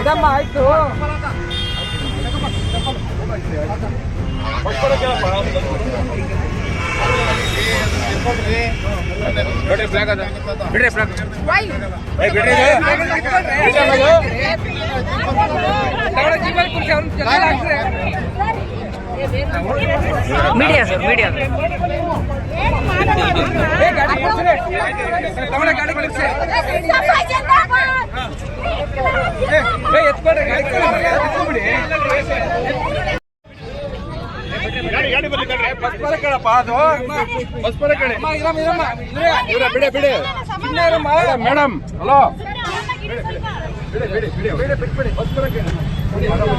ಆಯ್ತು. ಬಿಡ್ರಿ ಫ್ಲಾಗ್ ಅದ, ಬಿಡ್ರಿ flag. Media sir, media madam hello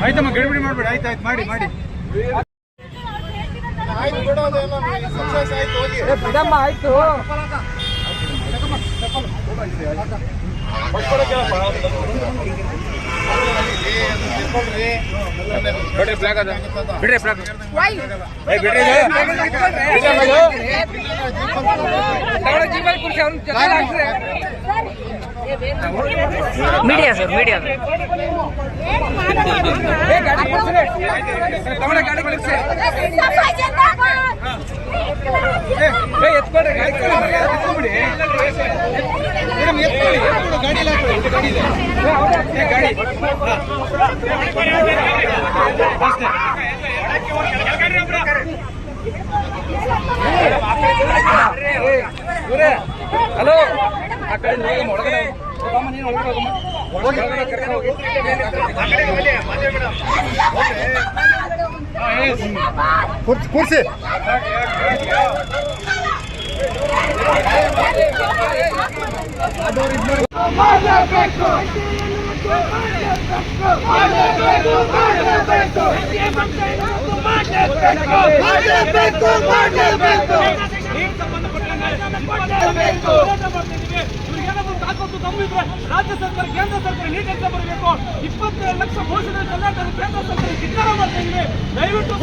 ಆಯ್ತಮ್ಮ, ಗಡಿಬಿಡಿ ಮಾಡ್ಬೇಡಿ. ಆಯ್ತು ಮಾಡಿ ಬಿಡಮ್ಮ, ಆಯ್ತು. ಬಿಡ್ರಿ ಫ್ಲಾಗ್ ಅದ, ಬಿಡ್ರಿ flag. Media sir, media hello, ಆ ಕಡೆ ಒಳಗಡೆ ಹೋಗಮ್ಮ, ನೀನು ಒಳಗಡೆ ಕರ್ಕೊಂಡು ಹೋಗಿ. ಕೂರ್ಸಿ ರಾಜ್ಯ ಸರ್ಕಾರ, ಕೇಂದ್ರ ಸರ್ಕಾರ ನೀಟ್ ಎಕ್ಸಾಮ್ ಬರಬೇಕು. 27 ಲಕ್ಷ ಘೋಷಣೆ ಕರ್ನಾಟಕ ಕೇಂದ್ರ ಸರ್ಕಾರ ಧಿಕ್ಕಾರ ಮಾಡ್ತಾ ಇದ್ದೀವಿ. ದಯವಿಟ್ಟು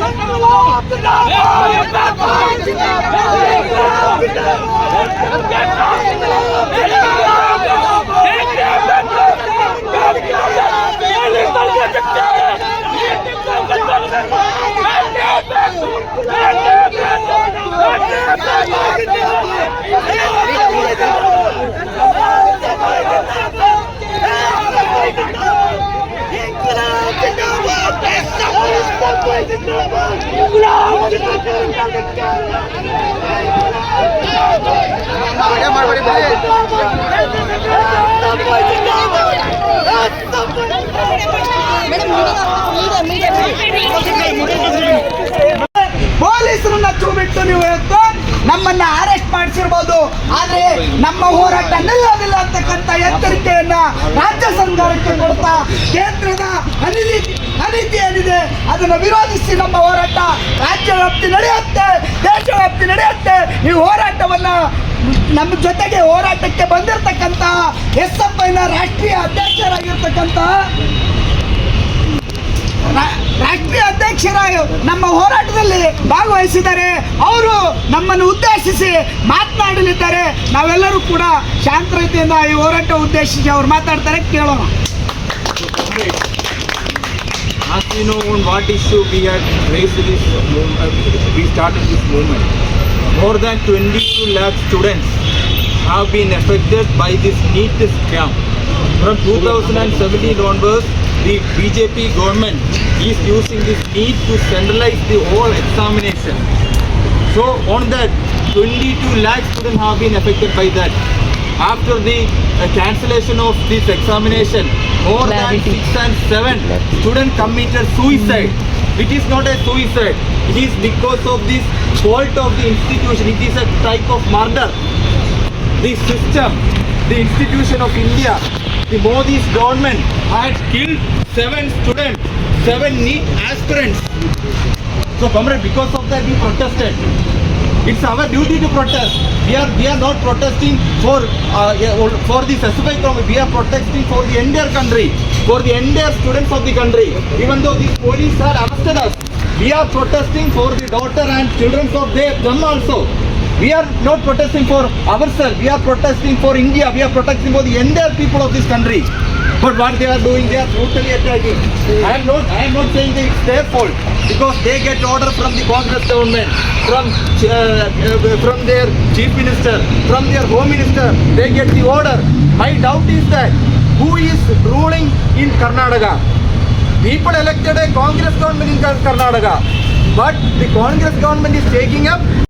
ಪೊಲೀಸರನ್ನ ಬಿಟ್ಟು ನೀವು ಇವತ್ತು ನಮ್ಮನ್ನ ಅರೆಸ್ಟ್ ಮಾಡಿಸಿರ್ಬೋದು, ಆದ್ರೆ ನಮ್ಮ ಹೋರಾಟ ನಿಲ್ಲೋದಿಲ್ಲ ಅಂತಕ್ಕಂಥ ಎಚ್ಚರಿಕೆಯನ್ನ ರಾಜ್ಯ ಸರ್ಕಾರಕ್ಕೆ ಕೊಡ್ತಾ ಕೇಂದ್ರದ ಅನೀತಿ ಏನಿದೆ ಅದನ್ನು ವಿರೋಧಿಸಿ ನಮ್ಮ ಹೋರಾಟ ರಾಜ್ಯ ವ್ಯಾಪ್ತಿ ನಡೆಯುತ್ತೆ, ದೇಶ ವ್ಯಾಪ್ತಿ ನಡೆಯುತ್ತೆ. ಈ ಹೋರಾಟವನ್ನ ನಮ್ಮ ಜೊತೆಗೆ ಹೋರಾಟಕ್ಕೆ ಬಂದಿರತಕ್ಕಂಥ SFIನ ರಾಷ್ಟ್ರೀಯ ಅಧ್ಯಕ್ಷರಾಗಿ ನಮ್ಮ ಹೋರಾಟದಲ್ಲಿ ಭಾಗವಹಿಸಿದ್ದಾರೆ. ಅವರು ನಮ್ಮನ್ನು ಉದ್ದೇಶಿಸಿ ಮಾತನಾಡಲಿದ್ದಾರೆ. ನಾವೆಲ್ಲರೂ ಕೂಡ ಶಾಂತ ರೀತಿಯಿಂದ ಈ ಹೋರಾಟ ಉದ್ದೇಶಿಸಿ ಅವರು ಮಾತಾಡ್ತಾರೆ, ಕೇಳೋಣ. As we know on what issue we had raised this we started this movement. More than 22 lakh students have been affected by this NEET scam. From 2017 onwards, the BJP government is using this NEET to centralize the whole examination. So on that, 22 lakh students have been affected by that. After the cancellation of this examination, more than 6 and 7 students committed suicide. It is not a suicide. It is because of this fault of the institution. It is a type of murder. The system, the institution of India, the Modi's government had killed 7 students, 7 NEET aspirants. So, comrade, because of that we protested. It's our duty to protest. We are not protesting for this SFI government. We are protesting for the entire country, for the entire students of the country. Even though these police are arrested us, we are protesting for the daughter and children of them also. We are not protesting for ourselves. We are protesting for India. We are protesting for the entire people of this country. But what they are doing, they are brutally attacking. I am not saying that it's their fault because they get order from the Congress government, from their chief minister, from their home minister. They get the order. My doubt is that who is ruling in Karnataka? People elected a Congress government in Karnataka, but the Congress government is taking up